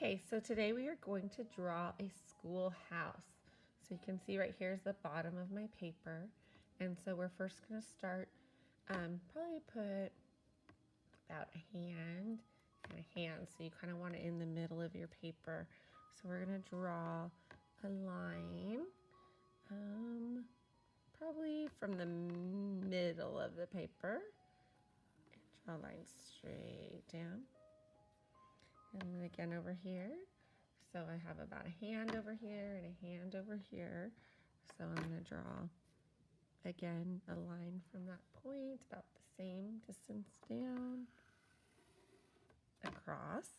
Okay, so today we are going to draw a schoolhouse. So you can see right here is the bottom of my paper. And so we're first going to start, probably put about a hand and a hand. So you kind of want it in the middle of your paper. So we're going to draw a line, probably from the middle of the paper. And draw a line straight down. And then again over here. So I have about a hand over here and a hand over here. So I'm going to draw, again, a line from that point, about the same distance down, across.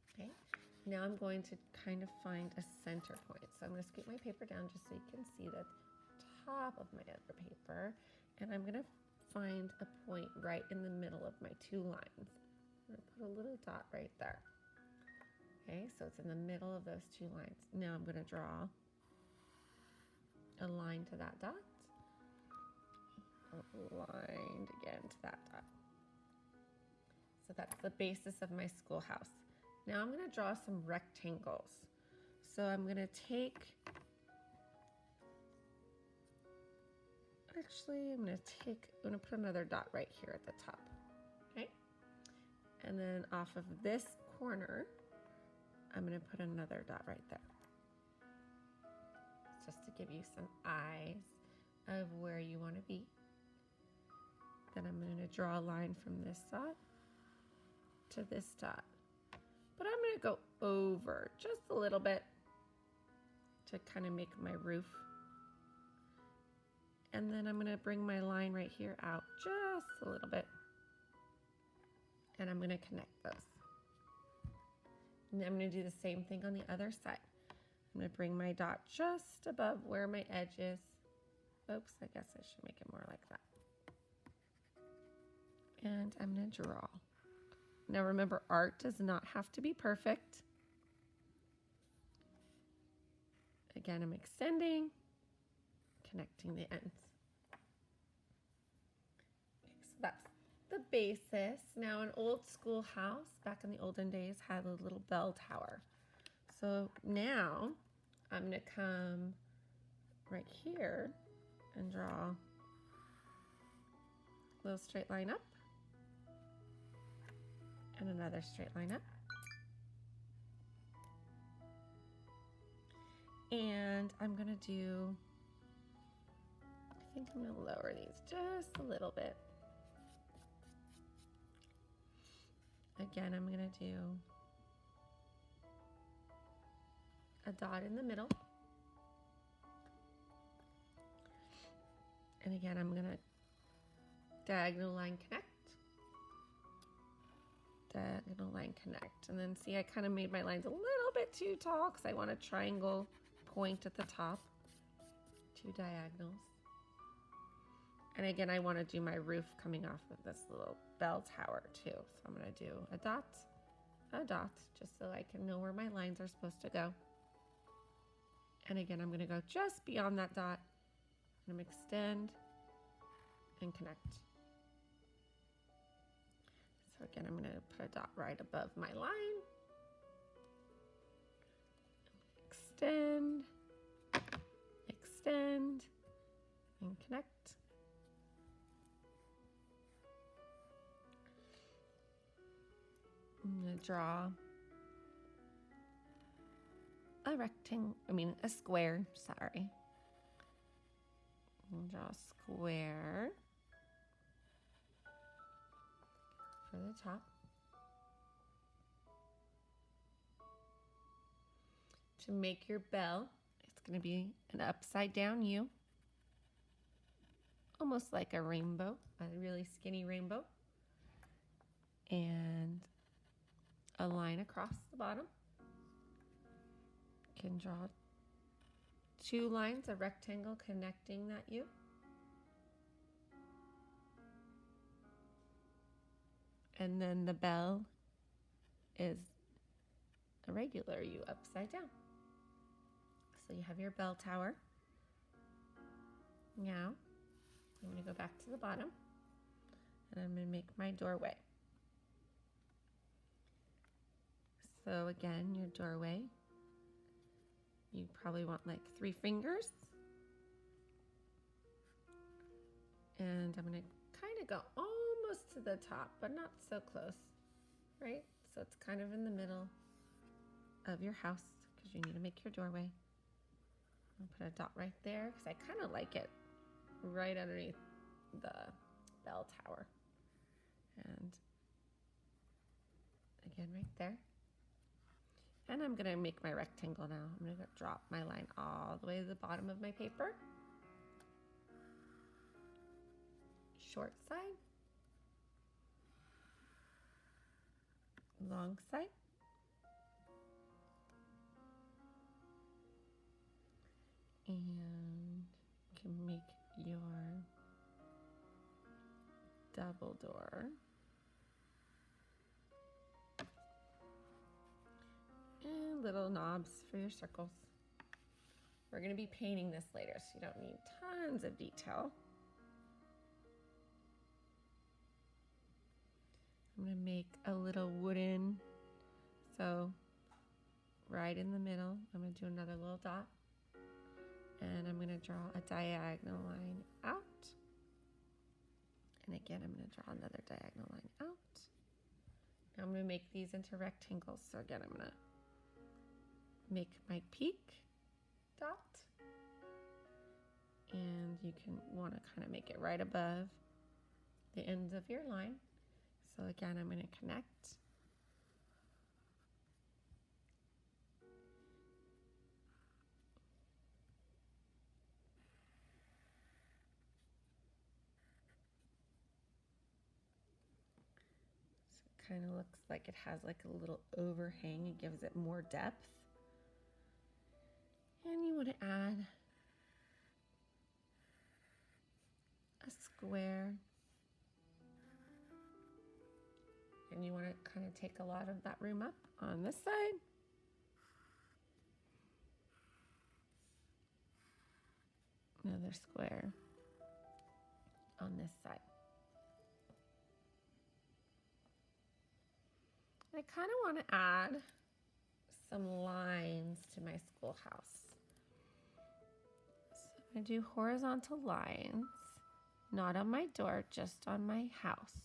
Okay. Now I'm going to kind of find a center point. So I'm going to scoot my paper down just so you can see the top of my other paper. And I'm going to find a point right in the middle of my two lines. I'm going to put a little dot right there. Okay, so it's in the middle of those two lines. Now I'm going to draw a line to that dot, a line again to that dot. So that's the basis of my schoolhouse. Now I'm going to draw some rectangles. So I'm going to take, I'm going to put another dot right here at the top. Okay, and then off of this corner, I'm going to put another dot right there, just to give you some eyes of where you want to be. Then I'm going to draw a line from this dot to this dot. But I'm going to go over just a little bit to kind of make my roof. And then I'm going to bring my line right here out just a little bit. And I'm going to connect those. And I'm going to do the same thing on the other side. I'm going to bring my dot just above where my edge is. Oops, I guess I should make it more like that. And I'm going to draw. Now remember, art does not have to be perfect. Again, I'm extending, connecting the ends. Okay, so that's the basis. Now an old schoolhouse back in the olden days had a little bell tower. So now I'm going to come right here and draw a little straight line up and another straight line up. And I'm going to do, I think I'm going to lower these just a little bit. Again, I'm going to do a dot in the middle. And again, I'm going to diagonal line connect. Diagonal line connect. And then see, I kind of made my lines a little bit too tall because I want a triangle point at the top. Two diagonals. And again, I want to do my roof coming off of this little bell tower too. So I'm going to do a dot, just so I can know where my lines are supposed to go. And again, I'm going to go just beyond that dot. I'm going to extend and connect. So again, I'm going to put a dot right above my line. Extend, extend, and connect. I'm going to draw a square, sorry. I'll draw a square for the top. To make your bell, it's going to be an upside down U, almost like a rainbow, a really skinny rainbow, and a line across the bottom. You can draw two lines, a rectangle connecting that U. And then the bell is a regular U upside down. So you have your bell tower. Now, I'm going to go back to the bottom and I'm going to make my doorway. So again, your doorway, you probably want like 3 fingers. And I'm gonna kind of go almost to the top, but not so close, right? So it's kind of in the middle of your house because you need to make your doorway. I'll put a dot right there because I kind of like it right underneath the bell tower. And again, right there. And I'm gonna make my rectangle now. I'm gonna drop my line all the way to the bottom of my paper. Short side. Long side. And you can make your double door. And little knobs for your circles. We're going to be painting this later, so you don't need tons of detail. I'm going to make a little wooden, so right in the middle, I'm going to do another little dot. And I'm going to draw a diagonal line out. And again, I'm going to draw another diagonal line out. Now I'm going to make these into rectangles. So again, I'm going to make my peak dot. And you can want to kind of make it right above the ends of your line. So again, I'm going to connect. Kind of looks like it has like a little overhang. It gives it more depth. And you want to add a square. And you want to kind of take a lot of that room up on this side. Another square on this side. I kind of want to add some lines to my schoolhouse. So I'm going to do horizontal lines, not on my door, just on my house.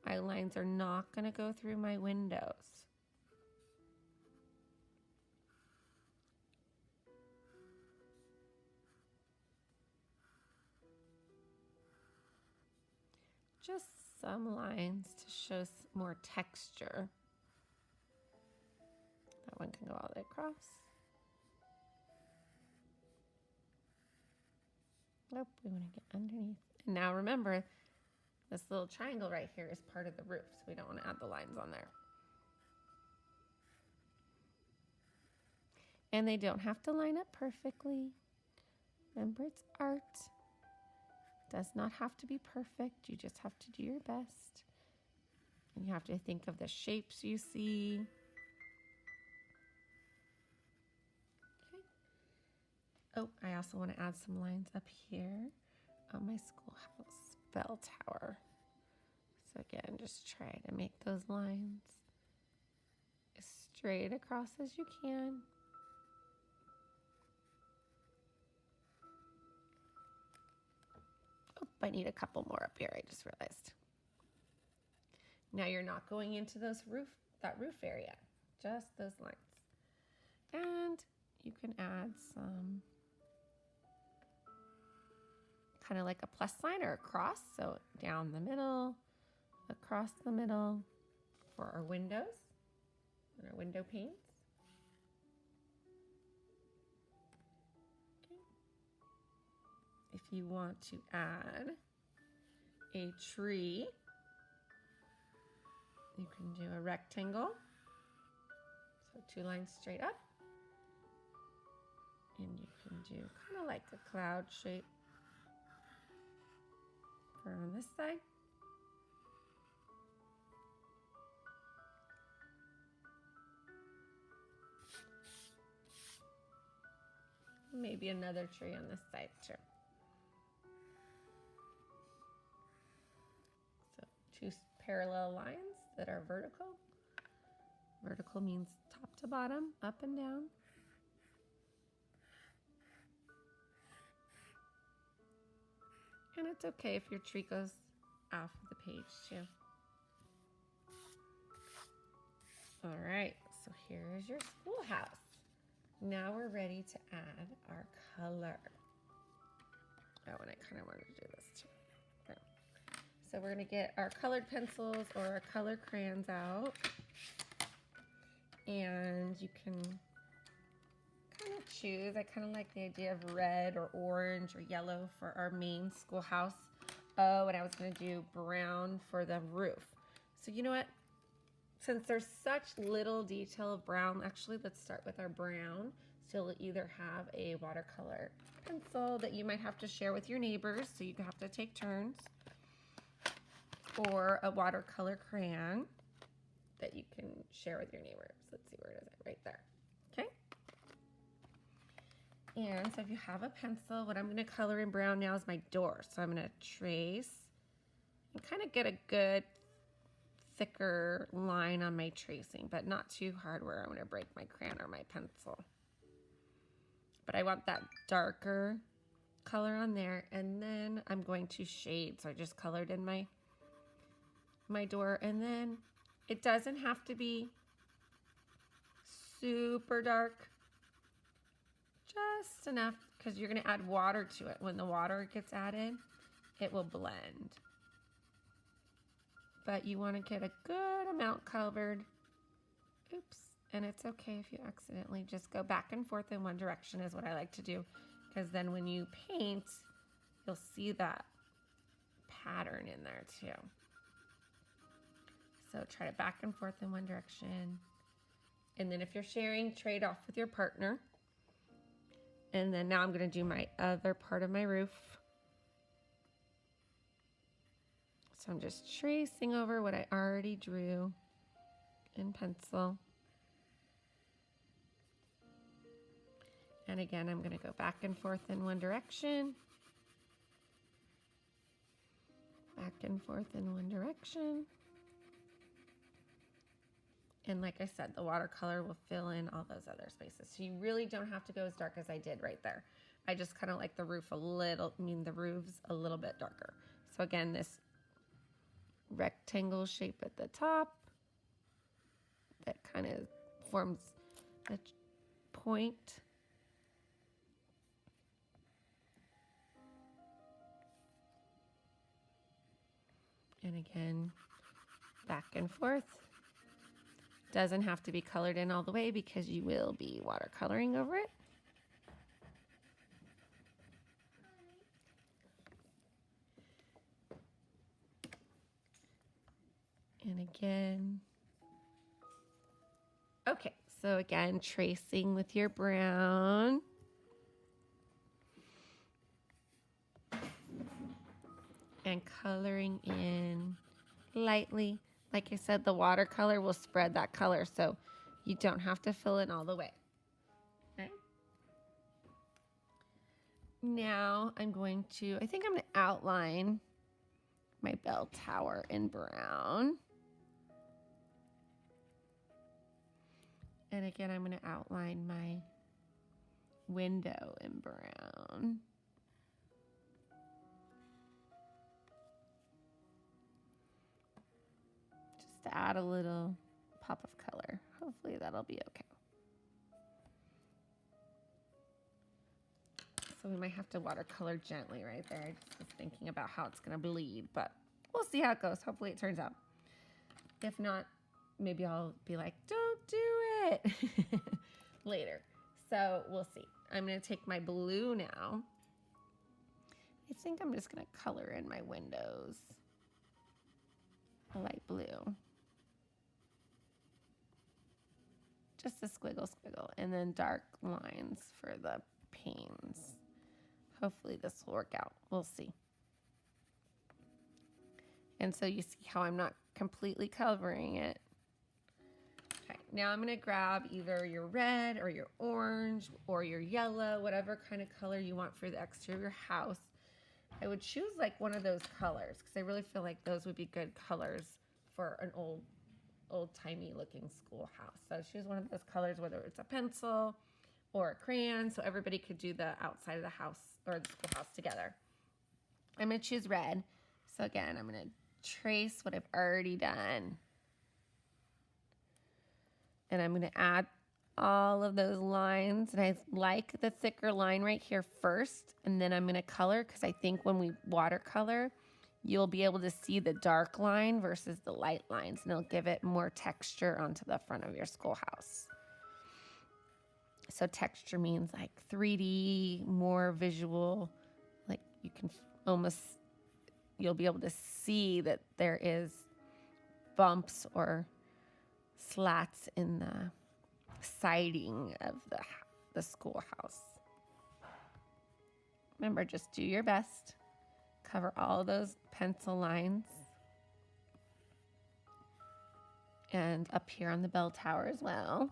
My lines are not going to go through my windows. Just some lines to show more texture. That one can go all the way across. Nope, we want to get underneath. And now remember, this little triangle right here is part of the roof, so we don't want to add the lines on there. And they don't have to line up perfectly. Remember, it's art. Does not have to be perfect. You just have to do your best. And you have to think of the shapes you see. Okay. Oh, I also want to add some lines up here on my schoolhouse bell tower. So again, just try to make those lines as straight across as you can. I need a couple more up here, I just realized. Now you're not going into that roof area, just those lines. And you can add some kind of like a plus sign or a cross. So down the middle, across the middle for our windows and our window panes. If you want to add a tree, you can do a rectangle. So 2 lines straight up. And you can do kind of like a cloud shape for on this side. Maybe another tree on this side too. So 2 parallel lines that are vertical. Vertical means top to bottom, up and down. And it's okay if your tree goes off the page too. All right, so here is your schoolhouse. Now we're ready to add our color. Oh, and I kind of wanted to do this too. Okay. So we're gonna get our colored pencils or our color crayons out. And you can kind of choose. I kind of like the idea of red or orange or yellow for our main schoolhouse. Oh, and I was gonna do brown for the roof. So you know what? Since there's such little detail of brown, actually let's start with our brown. So you'll either have a watercolor pencil that you might have to share with your neighbors, so you have to take turns, or a watercolor crayon that you can share with your neighbors. Let's see, where is it? Right there. Okay. And so if you have a pencil, what I'm going to color in brown now is my door. So I'm going to trace and kind of get a good thicker line on my tracing, but not too hard where I'm going to break my crayon or my pencil. But I want that darker color on there, and then I'm going to shade. So I just colored in my door, and then it doesn't have to be super dark, just enough, because you're going to add water to it. When the water gets added, it will blend. But you want to get a good amount covered. Oops. And it's okay if you accidentally just go back and forth in one direction is what I like to do, because then when you paint, you'll see that pattern in there too. So try to back and forth in one direction. And then if you're sharing, trade off with your partner. And then now I'm going to do my other part of my roof. So I'm just tracing over what I already drew in pencil. And again, I'm going to go back and forth in one direction. Back and forth in one direction. And like I said, the watercolor will fill in all those other spaces. So you really don't have to go as dark as I did right there. I just kind of like the roof the roof's a little bit darker. So again, this rectangle shape at the top that kind of forms a point. And again, back and forth. Doesn't have to be colored in all the way because you will be watercoloring over it. And again. Okay, so again, tracing with your brown. And coloring in lightly. Like I said, the watercolor will spread that color, so you don't have to fill in all the way. Okay. Now I think I'm going to outline my bell tower in brown. And again, I'm going to outline my window in brown. To add a little pop of color. Hopefully that'll be okay. So we might have to watercolor gently right there. I just was thinking about how it's going to bleed, but we'll see how it goes. Hopefully it turns out. If not, maybe I'll be like, don't do it later. So we'll see. I'm going to take my blue now. I think I'm just going to color in my windows a light blue. Just a squiggle, and then dark lines for the panes. Hopefully this will work out. We'll see. And so you see how I'm not completely covering it. Okay, now I'm going to grab either your red or your orange or your yellow, whatever kind of color you want for the exterior of your house. I would choose like one of those colors because I really feel like those would be good colors for an old old-timey looking schoolhouse. So choose one of those colors, whether it's a pencil or a crayon, so everybody could do the outside of the house or the schoolhouse together. I'm going to choose red. So again, I'm going to trace what I've already done. And I'm going to add all of those lines. And I like the thicker line right here first. And then I'm going to color, because I think when we watercolor, you'll be able to see the dark line versus the light lines. And it'll give it more texture onto the front of your schoolhouse. So texture means like 3D, more visual. Like you can almost, you'll be able to see that there is bumps or slats in the siding of the schoolhouse. Remember, just do your best. Cover all those pencil lines. And up here on the bell tower as well.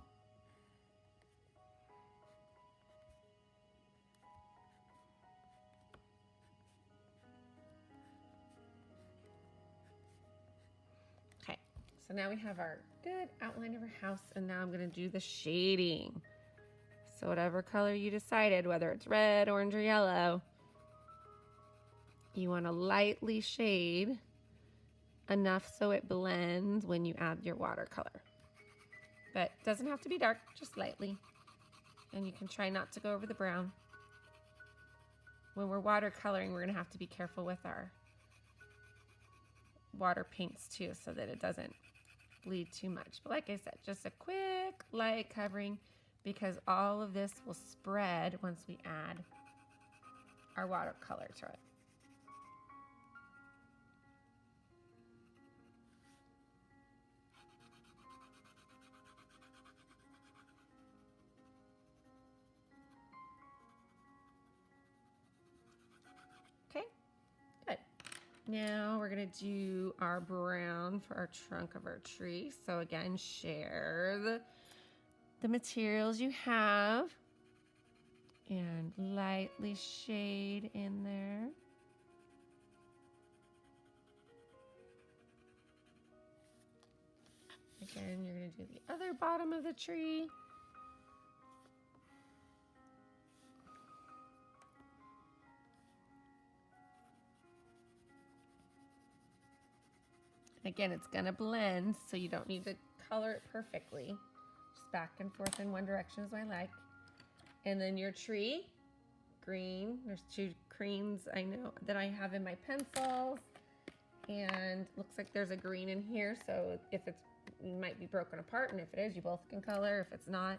Okay, so now we have our good outline of our house, and now I'm going to do the shading. So whatever color you decided, whether it's red, orange, or yellow, you want to lightly shade enough so it blends when you add your watercolor. But it doesn't have to be dark, just lightly. And you can try not to go over the brown. When we're watercoloring, we're going to have to be careful with our water paints too, so that it doesn't bleed too much. But like I said, just a quick light covering, because all of this will spread once we add our watercolor to it. Okay, good. Now we're gonna do our brown for our trunk of our tree. So again, share the materials you have and lightly shade in there. Again, you're gonna do the other bottom of the tree. Again, it's gonna blend, so you don't need to color it perfectly. Just back and forth in one direction is what I like. And then your tree, green. There's two greens I know that I have in my pencils. And looks like there's a green in here, so if it might be broken apart, and if it is, you both can color. If it's not,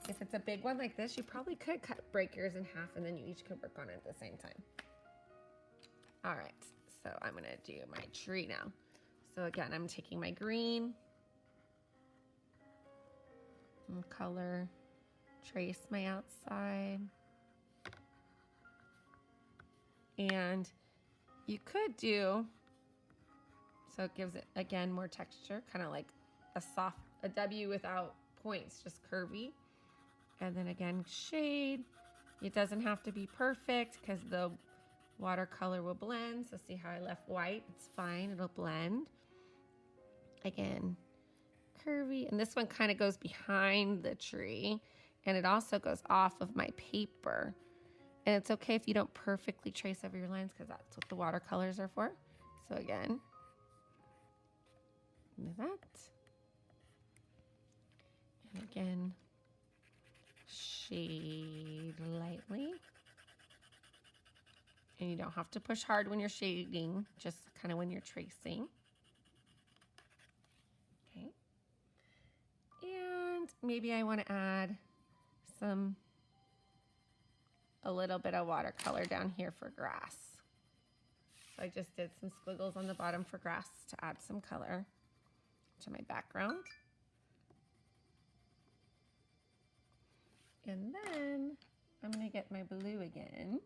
if it's a big one like this, you probably could break yours in half, and then you each could work on it at the same time. All right. So I'm going to do my tree now. So again, I'm taking my green and color, trace my outside. And you could do, so it gives it, again, more texture, kind of like a W without points, just curvy. And then again, shade. It doesn't have to be perfect because the watercolor will blend. So see how I left white? It's fine, it'll blend. Again, curvy. And this one kind of goes behind the tree, and it also goes off of my paper. And it's okay if you don't perfectly trace over your lines, because that's what the watercolors are for. So again, do that. And again, shade lightly. And you don't have to push hard when you're shading, just kind of when you're tracing. Okay. And maybe I want to add a little bit of watercolor down here for grass. So I just did some squiggles on the bottom for grass to add some color to my background. And then I'm going to get my blue again.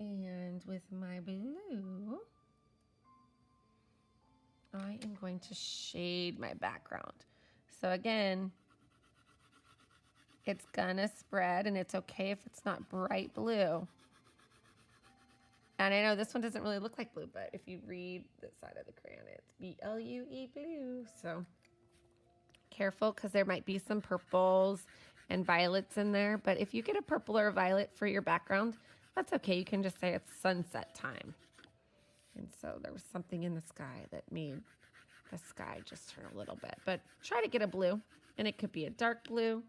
And with my blue, I am going to shade my background. So again, it's gonna spread, and it's okay if it's not bright blue. And I know this one doesn't really look like blue, but if you read the side of the crayon, it's B-L-U-E, blue. So careful, because there might be some purples and violets in there. But if you get a purple or a violet for your background, that's okay. You can just say it's sunset time. And so there was something in the sky that made the sky just turn a little bit. But try to get a blue, and it could be a dark blue.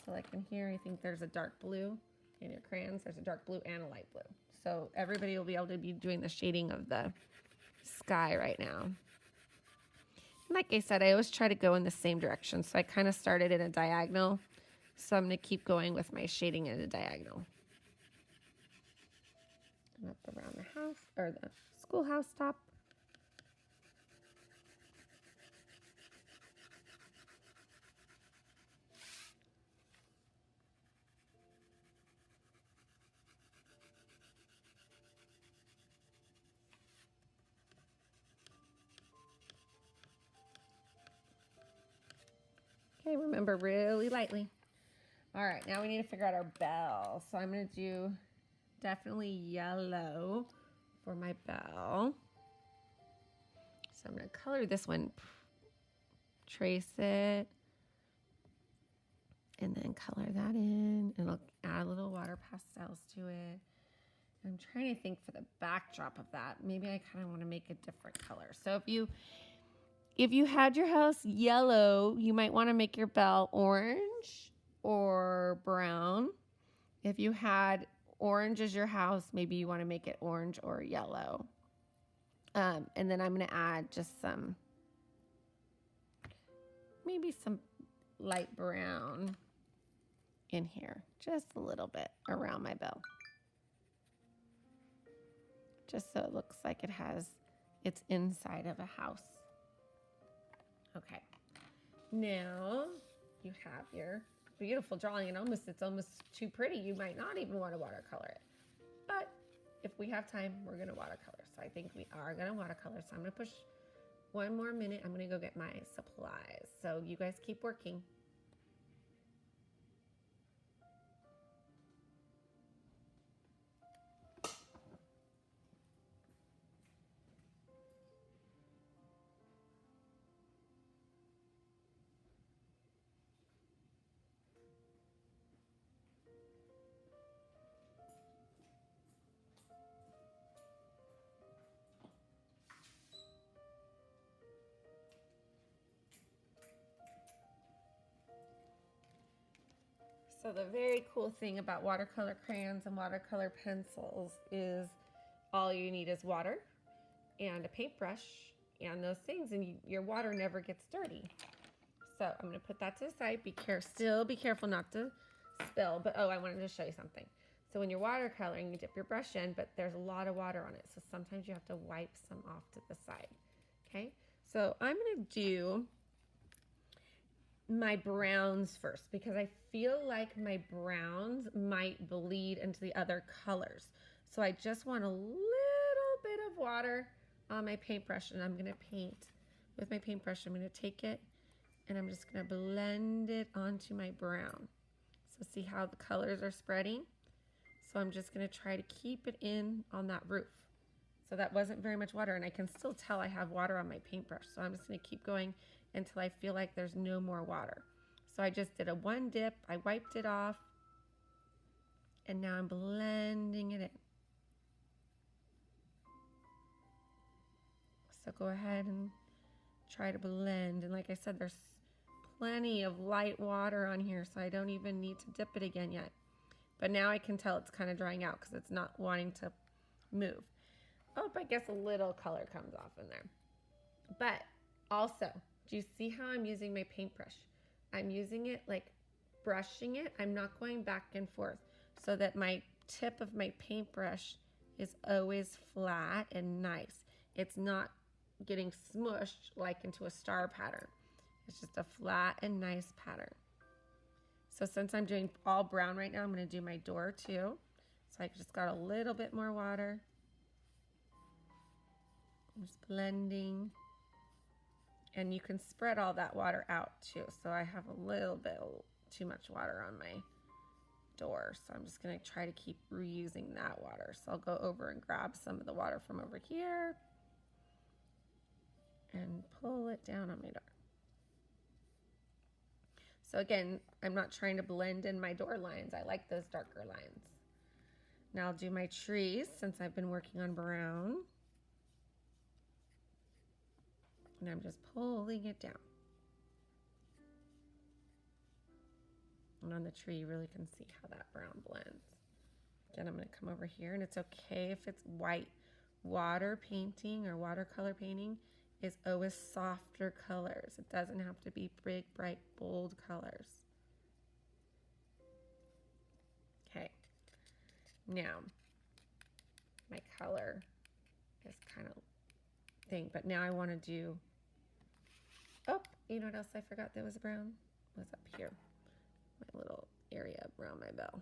So like in here, I think there's a dark blue. In your crayons, there's a dark blue and a light blue. So everybody will be able to be doing the shading of the sky right now. And like I said, I always try to go in the same direction. So I kind of started in a diagonal. So I'm going to keep going with my shading in a diagonal. And up around the house, or the schoolhouse top. Okay, remember, really lightly. All right, now we need to figure out our bell. So I'm going to do definitely yellow for my bell. So I'm going to color this one, trace it, and then color that in. And I'll add a little water pastels to it. I'm trying to think for the backdrop of that. Maybe I kind of want to make a different color. So if you had your house yellow, you might want to make your bell orange or brown. If you had orange as your house, maybe you want to make it orange or yellow. And then I'm going to add just maybe some light brown in here, just a little bit around my bell. Just so it looks like it's inside of a house. Okay, now you have your beautiful drawing, and it's almost too pretty. You might not even want to watercolor it, but if we have time, we're going to watercolor. So I think we are going to watercolor. So I'm going to push one more minute. I'm going to go get my supplies. So you guys keep working. So the very cool thing about watercolor crayons and watercolor pencils is all you need is water and a paintbrush and those things, and your water never gets dirty. So I'm going to put that to the side. Still be careful not to spill. But I wanted to show you something. So when you're watercoloring, you dip your brush in, but there's a lot of water on it. So sometimes you have to wipe some off to the side. Okay, so I'm going to do my browns first, because I feel like my browns might bleed into the other colors. So I just want a little bit of water on my paintbrush, and I'm going to paint with my paintbrush. I'm going to take it and I'm just going to blend it onto my brown. So see how the colors are spreading? So I'm just going to try to keep it in on that roof. So that wasn't very much water, and I can still tell I have water on my paintbrush. So I'm just going to keep going until I feel like there's no more water. So I just did a one dip, I wiped it off, and now I'm blending it in. So go ahead and try to blend. And like I said, there's plenty of light water on here, so I don't even need to dip it again yet. But now I can tell it's kind of drying out because it's not wanting to move. Oh, I guess a little color comes off in there. But also, do you see how I'm using my paintbrush? I'm using it like brushing it. I'm not going back and forth, so that my tip of my paintbrush is always flat and nice. It's not getting smushed like into a star pattern. It's just a flat and nice pattern. So since I'm doing all brown right now, I'm going to do my door too. So I just got a little bit more water. I'm just blending. And you can spread all that water out too. So I have a little bit too much water on my door. So I'm just going to try to keep reusing that water. So I'll go over and grab some of the water from over here and pull it down on my door. So again, I'm not trying to blend in my door lines. I like those darker lines. Now I'll do my trees since I've been working on brown. And I'm just pulling it down. And on the tree, you really can see how that brown blends. Again, I'm going to come over here, and it's okay if it's white. Water painting or watercolor painting is always softer colors. It doesn't have to be big, bright, bold colors. Okay. Now, my color is kind of thing, but now I want to do, oh, you know what else I forgot that was brown? Was up here. My little area around my bell.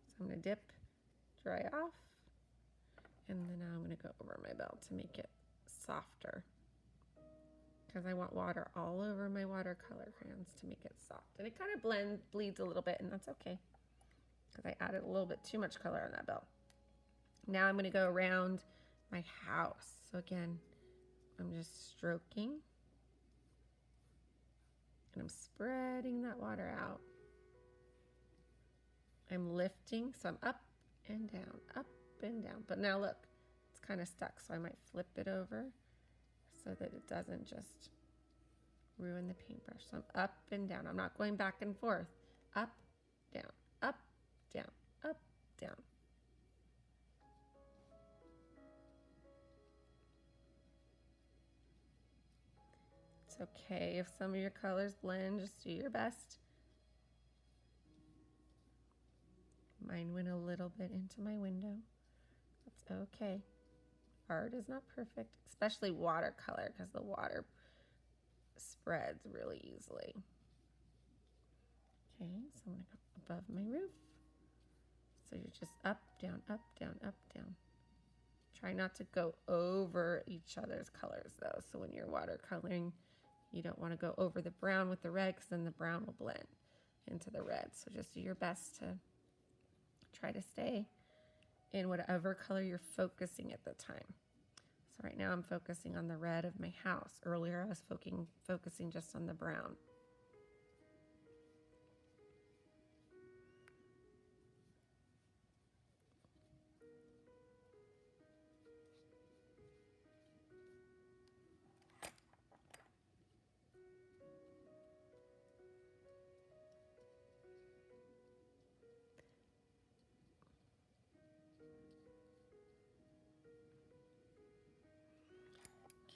So I'm going to dip, dry off, and then now I'm going to go over my bell to make it softer, because I want water all over my watercolor crayons to make it soft. And it kind of bleeds a little bit, and that's okay, because I added a little bit too much color on that bell. Now I'm going to go around my house. So again, I'm just stroking. And I'm spreading that water out. I'm lifting, so I'm up and down, up and down. But now look, it's kind of stuck, so I might flip it over so that it doesn't just ruin the paintbrush. So I'm up and down. I'm not going back and forth. Up, down, up, down, up, down. It's okay if some of your colors blend, just do your best. Mine went a little bit into my window. That's okay. Art is not perfect, especially watercolor, because the water spreads really easily. Okay, so I'm going to go above my roof. So you're just up, down, up, down, up, down. Try not to go over each other's colors though. So when you're watercoloring, you don't want to go over the brown with the red, because then the brown will blend into the red. So just do your best to try to stay in whatever color you're focusing at the time. So right now I'm focusing on the red of my house. Earlier I was focusing just on the brown.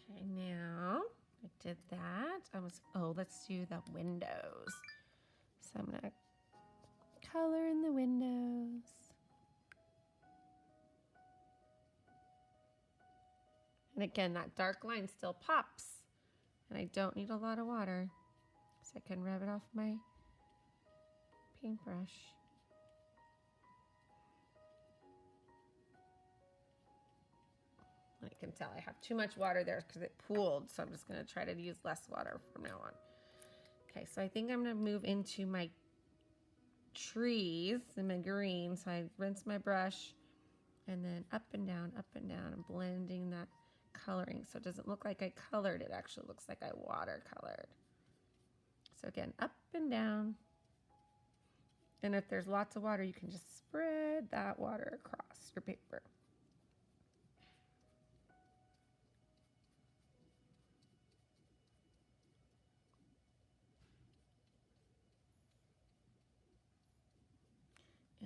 Okay, now I did that. Let's do the windows. So I'm gonna color in the windows. And again, that dark line still pops. And I don't need a lot of water, so I can rub it off my paintbrush. I can tell I have too much water there because it pooled, so I'm just going to try to use less water from now on. Okay, so I think I'm going to move into my trees and my green. So I rinse my brush and then up and down, and blending that coloring so it doesn't look like I colored. It actually looks like I watercolored. So again, up and down. And if there's lots of water, you can just spread that water across your paper.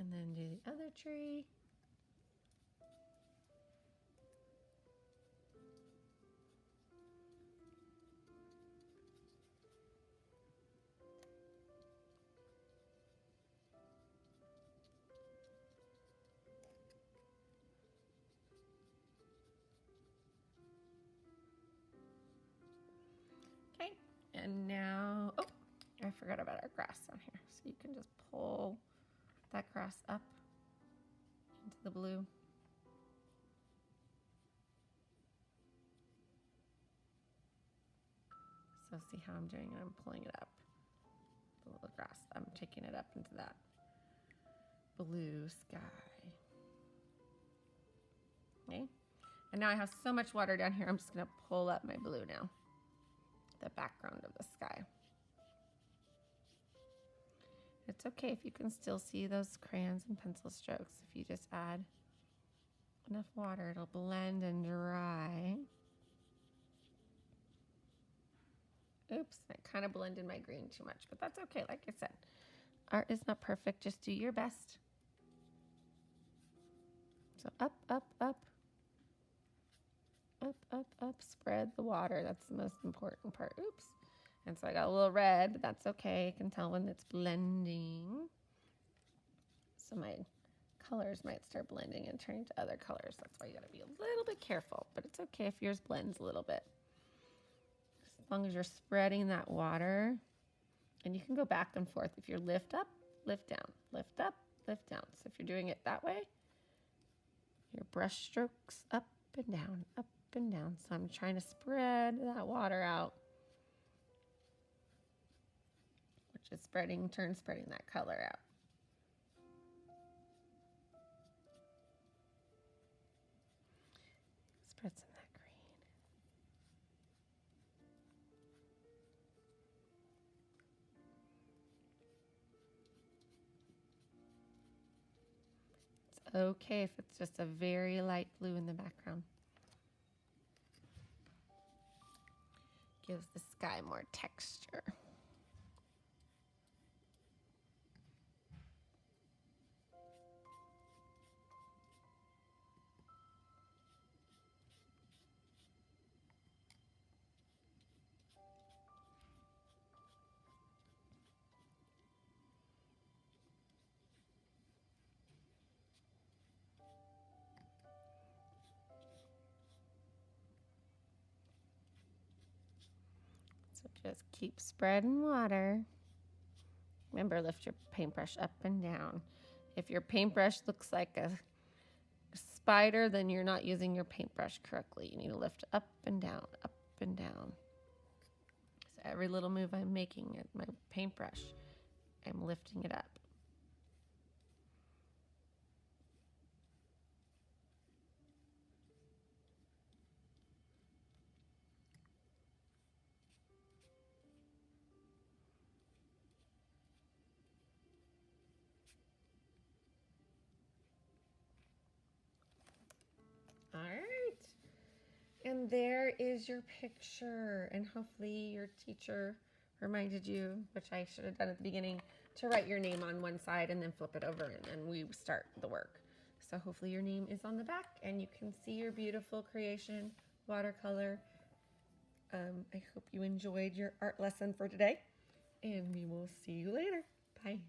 And then do the other tree. Okay, and now, oh, I forgot about our grass down here. So you can just pull that grass up into the blue. So see how I'm doing it? I'm pulling it up. a little grass. I'm taking it up into that blue sky. Okay. And now I have so much water down here, I'm just going to pull up my blue now. The background of the sky. It's okay if you can still see those crayons and pencil strokes. If you just add enough water, it'll blend and dry. Oops, I kind of blended my green too much, but that's okay. Like I said, art is not perfect. Just do your best. So up, up, up. Up, up, up. Spread the water. That's the most important part. Oops. And so I got a little red, but that's okay. I can tell when it's blending. So my colors might start blending and turning to other colors. That's why you got to be a little bit careful, but it's okay if yours blends a little bit. As long as you're spreading that water, and you can go back and forth. If you're lift up, lift down, lift up, lift down. So if you're doing it that way, your brush strokes up and down, up and down. So I'm trying to spread that water out, which is spreading that color out. Spread some of that green. It's okay if it's just a very light blue in the background. Gives the sky more texture. So just keep spreading water. Remember, lift your paintbrush up and down. If your paintbrush looks like a spider, then you're not using your paintbrush correctly. You need to lift up and down, up and down. So every little move I'm making at my paintbrush, I'm lifting it up. All right. And there is your picture. And hopefully your teacher reminded you, which I should have done at the beginning, to write your name on one side and then flip it over and then we start the work. So hopefully your name is on the back and you can see your beautiful creation, watercolor. I hope you enjoyed your art lesson for today and we will see you later. Bye.